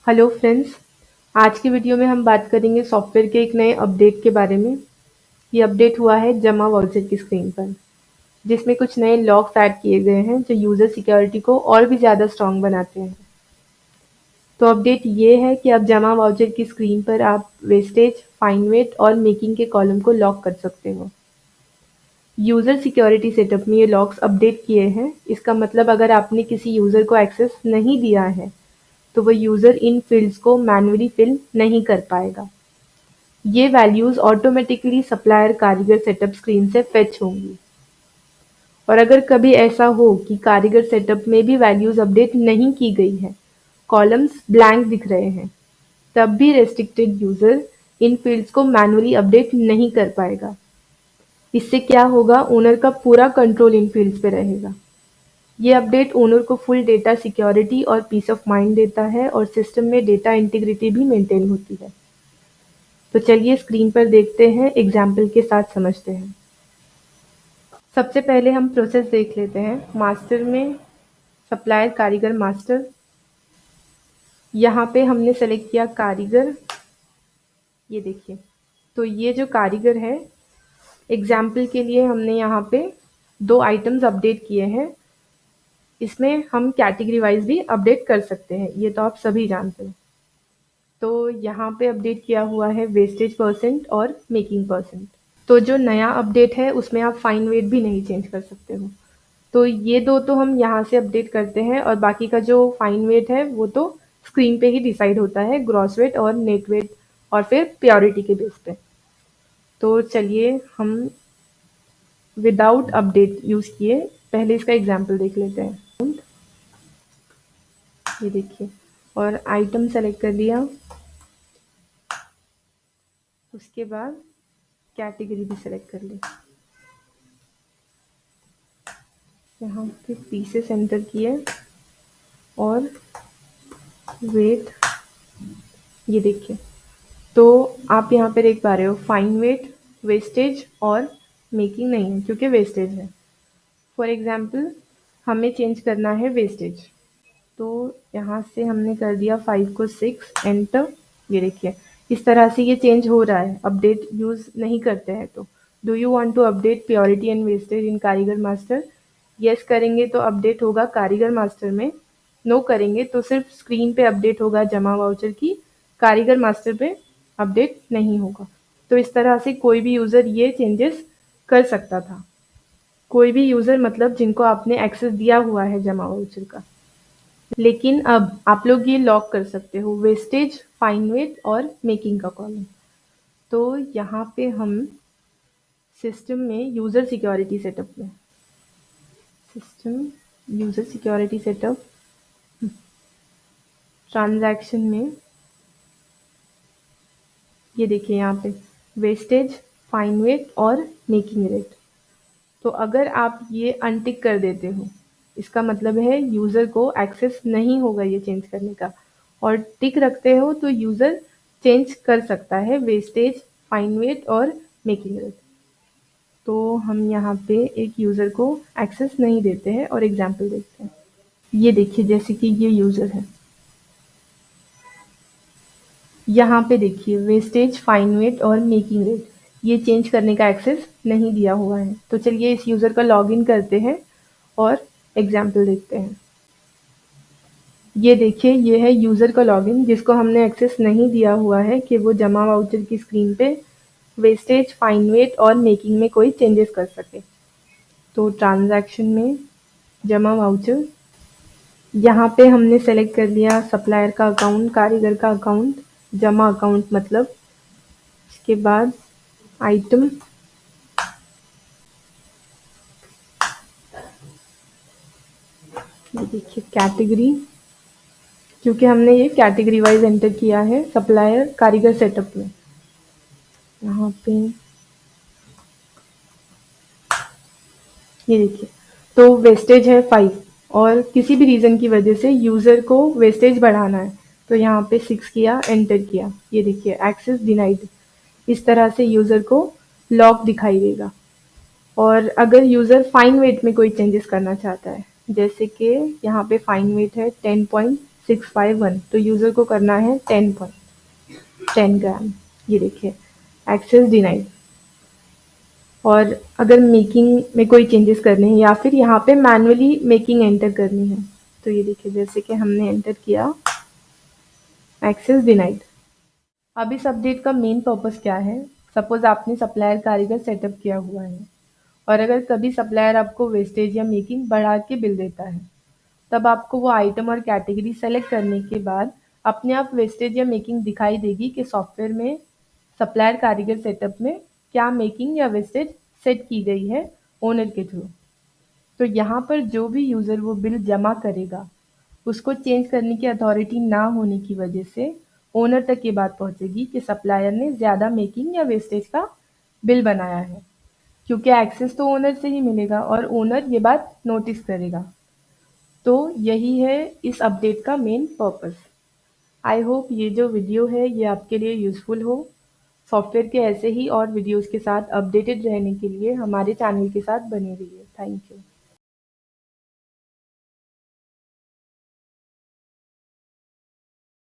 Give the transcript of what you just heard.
Hello friends, आज की video में हम बात करेंगे सॉफ्टवेयर के एक नए अपडेट के बारे में। ये अपडेट हुआ है जमा वाउचर की स्क्रीन पर, जिसमें कुछ नए लॉक्स ऐड किए गए हैं जो यूज़र सिक्योरिटी को और भी ज़्यादा स्ट्रॉन्ग बनाते हैं। तो अपडेट ये है कि अब जमा वाउचर की स्क्रीन पर आप वेस्टेज, फाइन वेट और मेकिंग के कॉलम को लॉक कर सकते हो। यूज़र सिक्योरिटी सेटअप में ये लॉक्स अपडेट किए हैं। इसका मतलब अगर आपने किसी यूज़र को एक्सेस नहीं दिया है तो वो यूज़र इन फील्ड्स को मैन्युअली फिल नहीं कर पाएगा। ये वैल्यूज़ ऑटोमेटिकली सप्लायर कारीगर सेटअप स्क्रीन से फेच होंगी। और अगर कभी ऐसा हो कि कारीगर सेटअप में भी वैल्यूज़ अपडेट नहीं की गई है, कॉलम्स ब्लैंक दिख रहे हैं, तब भी रेस्ट्रिक्टेड यूज़र इन फील्ड्स को मैन्युअली अपडेट नहीं कर पाएगा। इससे क्या होगा, ओनर का पूरा कंट्रोल इन फील्ड्स पे रहेगा। ये अपडेट ओनर को फुल डेटा सिक्योरिटी और पीस ऑफ माइंड देता है और सिस्टम में डेटा इंटीग्रिटी भी मेंटेन होती है। तो चलिए स्क्रीन पर देखते हैं, एग्जाम्पल के साथ समझते हैं। सबसे पहले हम प्रोसेस देख लेते हैं। मास्टर में सप्लायर कारीगर मास्टर, यहाँ पे हमने सेलेक्ट किया कारीगर। ये देखिए, तो ये जो कारीगर है, एग्जाम्पल के लिए हमने यहाँ पे 2 आइटम्स अपडेट किए हैं। इसमें हम कैटेगरी वाइज भी अपडेट कर सकते हैं, ये तो आप सभी जानते हैं। तो यहाँ पे अपडेट किया हुआ है वेस्टेज परसेंट और मेकिंग परसेंट। तो जो नया अपडेट है उसमें आप फाइन वेट भी नहीं चेंज कर सकते हो। तो ये दो तो हम यहाँ से अपडेट करते हैं और बाकी का जो फाइन वेट है वो तो स्क्रीन पे ही डिसाइड होता है, ग्रॉस वेट और नेट वेट और फिर प्योरिटी के बेस पे। तो चलिए हम विदाउट अपडेट यूज़ किए पहले इसका एग्जाम्पल देख लेते हैं। ये देखिए, और आइटम सेलेक्ट कर लिया, उसके बाद कैटेगरी भी सेलेक्ट कर ली। यहाँ पे पीसेस एंटर किए और वेट, ये देखिए, तो आप यहाँ पे देख पा रहे हो फाइन वेट, वेस्टेज और मेकिंग नहीं है क्योंकि वेस्टेज है। फॉर एग्जांपल हमें चेंज करना है वेस्टेज, तो यहाँ से हमने कर दिया 5 को 6 एंटर। ये देखिए, इस तरह से ये चेंज हो रहा है, अपडेट यूज़ नहीं करते हैं। तो do you want to update purity and wastage in Karigar master? Yes करेंगे तो अपडेट होगा कारीगर मास्टर में, नो करेंगे तो सिर्फ स्क्रीन पे अपडेट होगा जमा वाउचर की, कारीगर मास्टर पे अपडेट नहीं होगा। तो इस तरह से कोई भी यूज़र ये चेंजेस कर सकता था। कोई भी यूज़र मतलब जिनको आपने एक्सेस दिया हुआ है जमा वाउचर का। लेकिन अब आप लोग ये लॉक कर सकते हो वेस्टेज, फाइन वेट और मेकिंग का कॉलम। तो यहाँ पे हम सिस्टम में यूज़र सिक्योरिटी सेटअप में, system user security setup, transaction में, ये देखिए यहाँ पे वेस्टेज, फाइन वेट और मेकिंग रेट। तो अगर आप ये अनटिक कर देते हो, इसका मतलब है यूज़र को एक्सेस नहीं होगा ये चेंज करने का, और टिक रखते हो तो यूज़र चेंज कर सकता है वेस्टेज, फाइन वेट और मेकिंग रेट। तो हम यहाँ पे एक यूज़र को एक्सेस नहीं देते हैं और एग्जाम्पल देखते हैं। ये देखिए, जैसे कि ये यूज़र है, यहाँ पे देखिए वेस्टेज, फाइन वेट और मेकिंग रेट ये चेंज करने का एक्सेस नहीं दिया हुआ है। तो चलिए इस यूज़र का लॉगिन करते हैं और एग्जाम्पल देखते हैं। ये देखिए, ये है यूज़र का लॉगिन जिसको हमने एक्सेस नहीं दिया हुआ है कि वो जमा वाउचर की स्क्रीन पे वेस्टेज, फाइन वेट और मेकिंग में कोई चेंजेस कर सके। तो ट्रांजैक्शन में जमा वाउचर, यहाँ पे हमने सेलेक्ट कर लिया सप्लायर का अकाउंट, कारीगर का अकाउंट, जमा अकाउंट मतलब। इसके बाद आइटम, ये देखिए कैटेगरी, क्योंकि हमने ये कैटेगरी वाइज एंटर किया है सप्लायर कारीगर सेटअप में। यहाँ पे ये देखिए, तो वेस्टेज है 5 और किसी भी रीज़न की वजह से यूज़र को वेस्टेज बढ़ाना है, तो यहाँ पे 6 किया, एंटर किया। ये देखिए एक्सेस डिनाइड। इस तरह से यूज़र को लॉक दिखाई देगा। और अगर यूज़र फाइन वेट में कोई चेंजेस करना चाहता है, जैसे कि यहाँ पे फाइन वेट है 10.6 651 तो यूज़र को करना है 10 ग्राम। ये देखिए एक्सेस डिनाइड। और अगर मेकिंग में कोई चेंजेस करने हैं या फिर यहाँ पे मैनुअली मेकिंग एंटर करनी है तो ये देखिए जैसे कि हमने एंटर किया एक्सेस डिनाइड। अब इस अपडेट का मेन पर्पस क्या है? सपोज आपने सप्लायर कारीगर सेटअप किया हुआ है और अगर कभी सप्लायर आपको वेस्टेज या मेकिंग बढ़ा के बिल देता है, तब आपको वो आइटम और कैटेगरी सेलेक्ट करने के बाद अपने आप वेस्टेज या मेकिंग दिखाई देगी कि सॉफ्टवेयर में सप्लायर कारीगर सेटअप में क्या मेकिंग या वेस्टेज सेट की गई है ओनर के थ्रू। तो यहाँ पर जो भी यूज़र वो बिल जमा करेगा, उसको चेंज करने की अथॉरिटी ना होने की वजह से ओनर तक ये बात पहुँचेगी कि सप्लायर ने ज़्यादा मेकिंग या वेस्टेज का बिल बनाया है, क्योंकि एक्सेस तो ओनर से ही मिलेगा और ओनर ये बात नोटिस करेगा। तो यही है इस अपडेट का मेन पर्पस। आई होप ये जो वीडियो है ये आपके लिए यूज़फुल हो। सॉफ्टवेयर के ऐसे ही और वीडियोज़ के साथ अपडेटेड रहने के लिए हमारे चैनल के साथ बने रहिए। Thank you.